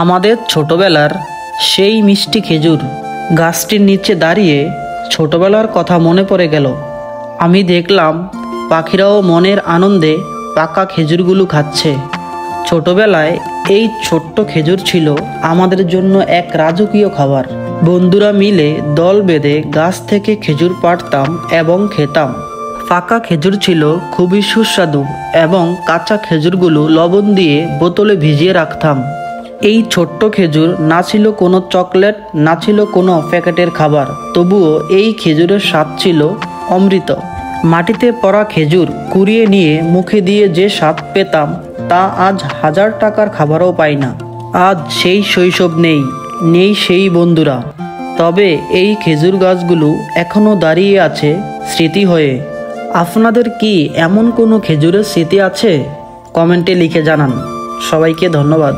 আমাদের ছোটবেলার সেই মিষ্টি খেজুর গাছটির নিচে দাঁড়িয়ে ছোটবেলার কথা মনে পড়ে গেল। আমি দেখলাম পাখিরাও মনের আনন্দে পাকা খেজুরগুলো খাচ্ছে। ছোটবেলায় এই ছোট্ট খেজুর ছিল আমাদের জন্য এক রাজকীয় খাবার। বন্ধুরা মিলে দল বেঁধে গাছ থেকে খেজুর পাড়তাম এবং খেতাম। পাকা খেজুর ছিল খুবই সুস্বাদু এবং কাঁচা খেজুরগুলো লবণ দিয়ে বোতলে ভিজিয়ে রাখতাম। এই ছোট্ট খেজুর না ছিল কোনো চকলেট, না ছিল কোনো প্যাকেটের খাবার, তবুও এই খেজুরের স্বাদ ছিল অমৃত। মাটিতে পড়া খেজুর কুড়িয়ে নিয়ে মুখে দিয়ে যে স্বাদ পেতাম তা আজ 1000 টাকার খাবারও পাই না। আজ সেই শৈশব নেই, নেই সেই বন্ধুরা। তবে এই খেজুর গাছগুলো এখনও দাঁড়িয়ে আছে স্মৃতি হয়ে। আপনাদের কি এমন কোনো খেজুরের স্মৃতি আছে? কমেন্টে লিখে জানান। সবাইকে ধন্যবাদ।